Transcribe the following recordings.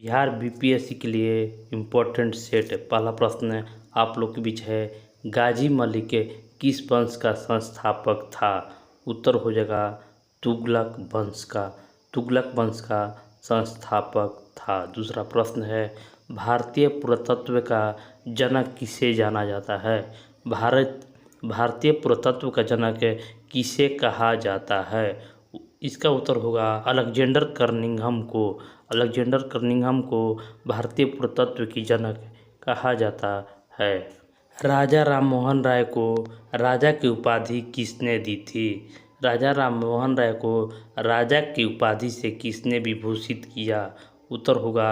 Bihar BPSC के लिए important set. पहला प्रश्न आप लोग के बीच है, गाजी मलिक किस वंश का संस्थापक था? उत्तर हो जाएगा तुगलक वंश का। तुगलक वंश का संस्थापक था। दूसरा प्रश्न है, भारतीय पुरातत्व का जनक किसे जाना जाता है? भारतीय पुरातत्व का जनक किसे कहा जाता है? इसका उत्तर होगा अलेक्जेंडर कर्निंघम को। अलेक्जेंडर कर्निंघम को भारतीय पुरातत्व की जनक कहा जाता है। राजा राममोहन राय को राजा की उपाधि किसने दी थी? राजा राममोहन राय को राजा की उपाधि से किसने विभूषित किया? उत्तर होगा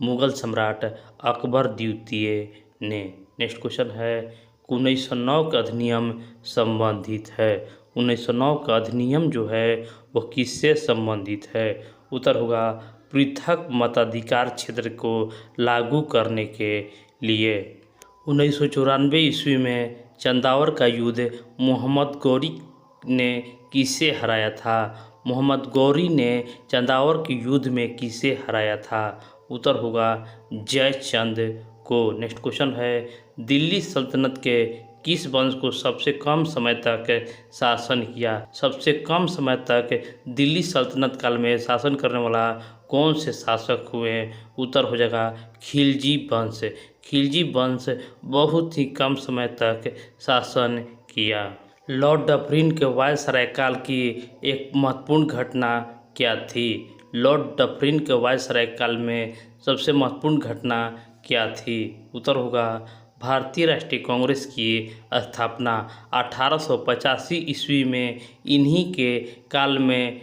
मुगल सम्राट अकबर द्वितीय ने। नेक्स्ट क्वेश्चन है, 1909 का अधिनियम संबंधित है। 1909 का अधिनियम जो है वो किससे संबंधित है? उत्तर होगा पृथक मताधिकार क्षेत्र को लागू करने के लिए। 1994 ईस्वी में चंदावर का युद्ध मोहम्मद गौरी ने किसे हराया था? मोहम्मद गौरी ने चंदावर के युद्ध में किसे हराया था? उत्तर होगा जयचंद को। नेक्स्ट क्वेश्चन है, दिल्ली सल्तनत के किस वंश को सबसे कम समय तक शासन किया? सबसे कम समय तक दिल्ली सल्तनत काल में शासन करने वाला कौन से शासक हुए? उत्तर हो जाएगा खिलजी वंश। खिलजी वंश बहुत ही कम समय तक शासन किया। लॉर्ड डफरिन के वायसराय काल की एक महत्वपूर्ण घटना क्या थी? लॉर्ड डफरिन के वायसराय काल में सबसे महत्वपूर्ण घटना क्या थी? उत्तर होगा भारतीय राष्ट्रीय कांग्रेस की स्थापना 1885 ईस्वी में। इन्हीं के काल में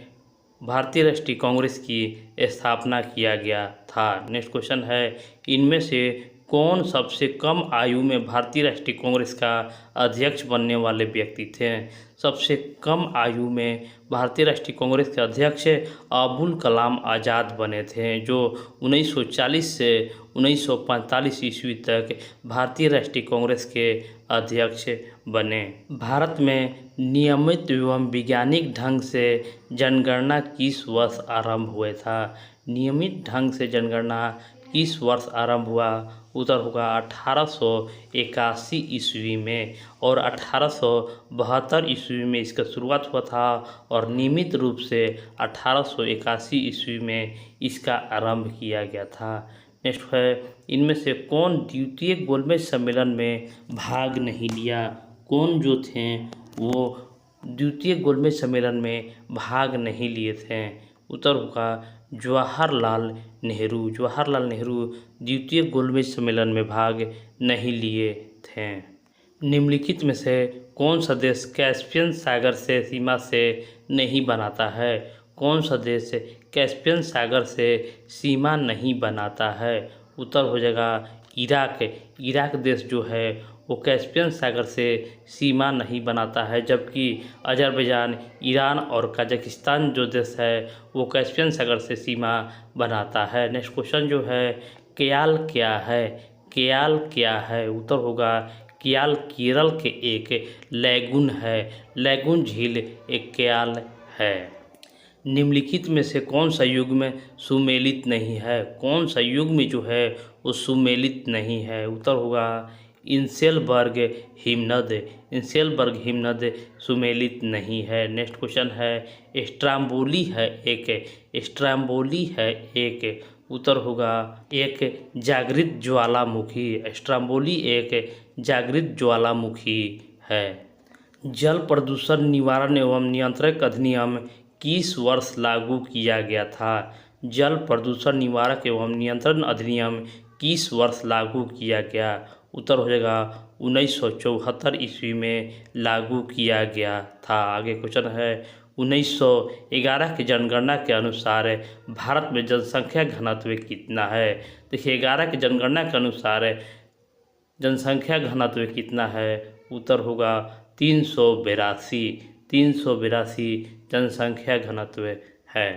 भारतीय राष्ट्रीय कांग्रेस की स्थापना किया गया था। नेक्स्ट क्वेश्चन है, इनमें से कौन सबसे कम आयु में भारतीय राष्ट्रीय कांग्रेस का अध्यक्ष बनने वाले व्यक्ति थे? सबसे कम आयु में भारतीय राष्ट्रीय कांग्रेस के अध्यक्ष अबुल कलाम आज़ाद बने थे, जो 1940 से 1945 ईस्वी तक भारतीय राष्ट्रीय कांग्रेस के अध्यक्ष बने। भारत में नियमित एवं वैज्ञानिक ढंग से जनगणना किस वर्ष आरंभ हुआ था? नियमित ढंग से जनगणना किस वर्ष आरंभ हुआ? उत्तर होगा 1881 ईस्वी में, और 1872 ईस्वी में इसका शुरुआत हुआ था और नियमित रूप से 1881 ईस्वी में इसका आरंभ किया गया था। नेक्स्ट है, इनमें से कौन द्वितीय गोलमेज सम्मेलन में भाग नहीं लिया? कौन जो थे वो द्वितीय गोलमेज सम्मेलन में भाग नहीं लिए थे? उत्तर होगा जवाहरलाल नेहरू। जवाहरलाल नेहरू द्वितीय गोलमेज सम्मेलन में भाग नहीं लिए थे। निम्नलिखित में से कौन सा देश कैस्पियन सागर से सीमा से नहीं बनाता है? कौन सा देश कैस्पियन सागर से सीमा नहीं बनाता है? उत्तर हो जाएगा इराक। इराक देश जो है वो कैस्पियन सागर से सीमा नहीं बनाता है, जबकि अजरबैजान, ईरान और कजाकिस्तान जो देश है वो कैस्पियन सागर से सीमा बनाता है। नेक्स्ट क्वेश्चन जो है, क्याल क्या है? क्याल क्या है? उत्तर होगा क्याल केरल के एक लैगून है। लैगून झील एक क्याल है। निम्नलिखित में से कौन सा युग्म सुमेलित नहीं है? कौन सा युग्म जो है वो सुमेलित नहीं है? उत्तर होगा इंसेलबर्ग हिमनद। इंसेलबर्ग हिमनद सुमेलित नहीं है। नेक्स्ट क्वेश्चन है, स्ट्राम्बोली है एक। स्ट्राम्बोली है एक। उत्तर होगा एक जागृत ज्वालामुखी। स्ट्राम्बोली एक जागृत ज्वालामुखी है। जल प्रदूषण निवारण एवं नियंत्रण अधिनियम किस वर्ष लागू किया गया था? जल प्रदूषण निवारक एवं नियंत्रण अधिनियम किस वर्ष लागू किया गया? उत्तर हो जाएगा 1974 ईस्वी में लागू किया गया था। आगे क्वेश्चन है, 1911 की जनगणना के अनुसार भारत में जनसंख्या घनत्व कितना है? देखिए, 11 की जनगणना के अनुसार जनसंख्या घनत्व कितना है? उत्तर होगा 382। 382 जनसंख्या घनत्व है।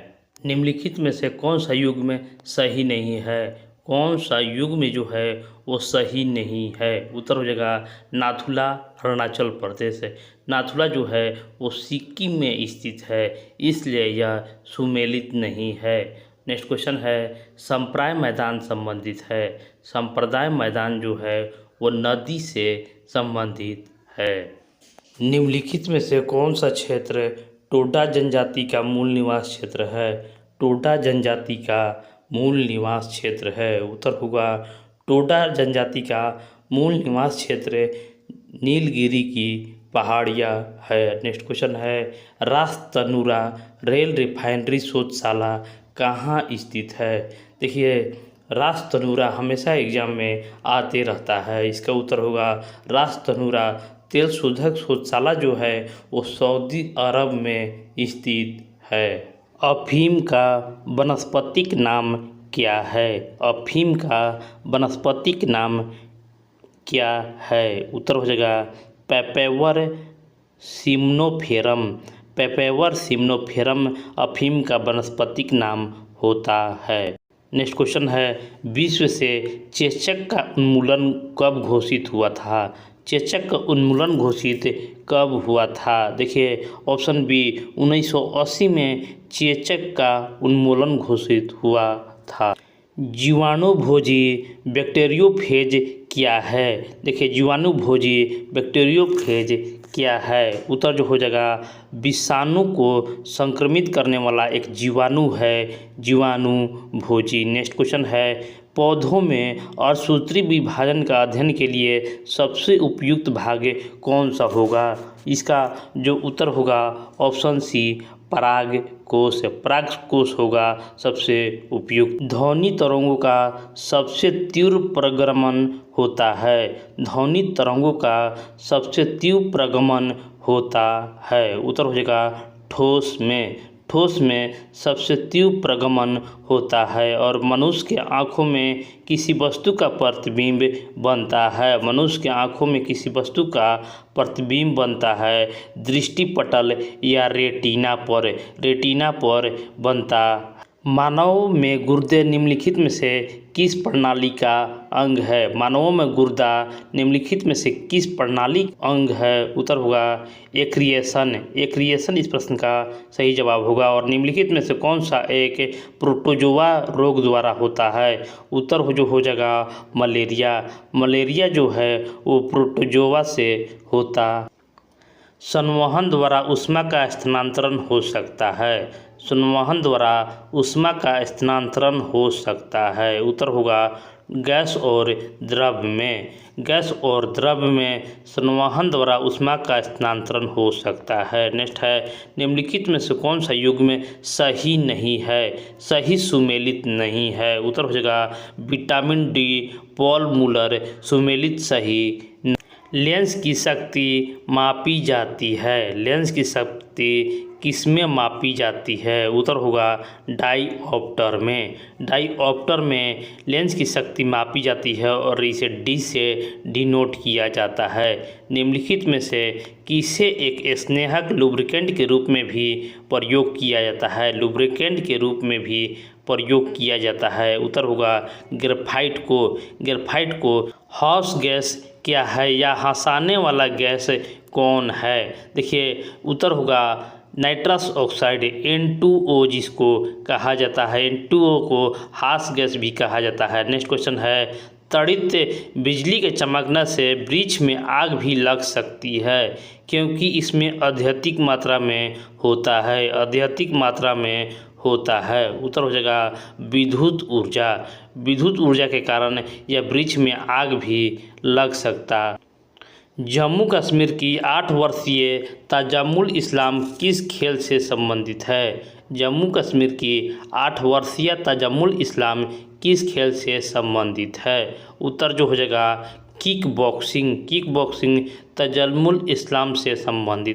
निम्नलिखित में से कौन सा युग्म सही नहीं है? कौन सा युग्म जो है वो सही नहीं है? उत्तर हो जाएगा नाथुला, अरुणाचल प्रदेश। नाथुला जो है वो सिक्किम में स्थित है, इसलिए यह सुमेलित नहीं है। नेक्स्ट क्वेश्चन है संप्राय मैदान संबंधित है। संप्रदाय मैदान जो है वो नदी से संबंधित है। निम्नलिखित में से कौन सा क्षेत्र टोडा जनजाति का मूल निवास क्षेत्र है? टोडा जनजाति का मूल निवास क्षेत्र है। उत्तर होगा टोडा जनजाति का मूल निवास क्षेत्र नीलगिरी की पहाड़ियाँ है। नेक्स्ट क्वेश्चन है राजतनुरा रेल रिफाइनरी शोधशाला कहाँ स्थित है? देखिए राजतनुरा हमेशा एग्जाम में आते रहता है। इसका उत्तर होगा राजतनुरा तेल शोधक शोधशाला जो है वो सऊदी अरब में स्थित है। अफीम का वनस्पतिक नाम क्या है? अफीम का वनस्पतिक नाम क्या है? उत्तर हो जाएगा पेपेवर सिम्नोफेरम। पेपेवर सिम्नोफेरम अफीम का वनस्पतिक नाम होता है। नेक्स्ट क्वेश्चन है विश्व से चेचक का उन्मूलन कब घोषित हुआ था? चेचक का उन्मूलन घोषित कब हुआ था? देखिए ऑप्शन बी 1980 में चेचक का उन्मूलन घोषित हुआ था। जीवाणुभोजी बैक्टीरियोफेज क्या है? देखिए जीवाणुभोजी बैक्टीरियोफेज क्या है? उत्तर जो हो जाएगा विषाणु को संक्रमित करने वाला एक जीवाणु है जीवाणुभोजी। नेक्स्ट क्वेश्चन है पौधों में अर्धसूत्री विभाजन का अध्ययन के लिए सबसे उपयुक्त भाग कौन सा होगा? इसका जो उत्तर होगा ऑप्शन सी परागकोश। परागकोश होगा सबसे उपयुक्त। ध्वनि तरंगों का सबसे तीव्र प्रगमन होता है। ध्वनि तरंगों का सबसे तीव्र प्रगमन होता है। उत्तर हो जाएगा ठोस में। ठोस में सबसे तीव्र प्रगमन होता है और मनुष्य के आँखों में किसी वस्तु का प्रतिबिंब बनता है। मनुष्य के आँखों में किसी वस्तु का प्रतिबिंब बनता है दृष्टिपटल या रेटिना पर बनता। मानव में गुर्दे निम्नलिखित में से किस प्रणाली का अंग है? मानवों में गुर्दा निम्नलिखित में से किस प्रणाली अंग है? उत्तर होगा एक्रिएशन। एक्रिएशन इस प्रश्न का सही जवाब होगा। और निम्नलिखित में से कौन सा एक प्रोटोजोआ रोग द्वारा होता है? उत्तर जो हो जाएगा मलेरिया। मलेरिया जो है वो प्रोटोजोआ से होता। संवहन द्वारा ऊष्मा का स्थानांतरण हो सकता है। संवहन द्वारा ऊष्मा का स्थानांतरण हो सकता है। उत्तर होगा गैस और द्रव में। गैस और द्रव में संवहन द्वारा ऊष्मा का स्थानांतरण हो सकता है। नेक्स्ट है निम्नलिखित में से कौन सा युग्म सही नहीं है? सही सुमेलित नहीं है। उत्तर हो जाएगा विटामिन डी पॉल मूलर सुमेलित सही। लेंस की शक्ति मापी जाती है। लेंस की शक्ति किसमें मापी जाती है? उत्तर होगा डाईऑप्टर में। डाईऑप्टर में लेंस की शक्ति मापी जाती है और इसे डी से डिनोट किया जाता है। निम्नलिखित में से किसे एक स्नेहक लुब्रिकेंट के रूप में भी प्रयोग किया जाता है? लुब्रिकेंट के रूप में भी प्रयोग किया जाता है। उत्तर होगा ग्रेफाइट को। ग्रेफाइट को। हॉर्स गैस क्या है या हंसाने वाला गैस कौन है? देखिए उत्तर होगा नाइट्रस ऑक्साइड N2O जिसको कहा जाता है। N2O को हास गैस भी कहा जाता है। नेक्स्ट क्वेश्चन है त्वरित बिजली के चमकने से वृक्ष में आग भी लग सकती है क्योंकि इसमें अत्यधिक मात्रा में होता है। अत्यधिक मात्रा में होता है। उत्तर हो जाएगा विद्युत ऊर्जा। विद्युत ऊर्जा के कारण यह वृक्ष में आग भी लग सकता। जम्मू कश्मीर की 8 वर्षीय तजम्मुल इस्लाम किस खेल से संबंधित है? जम्मू कश्मीर की 8 वर्षीय तजम्मुल इस्लाम किस खेल से संबंधित है? उत्तर जो हो जाएगा kick boxing. Kick boxing Tajammul Islam से संबंधित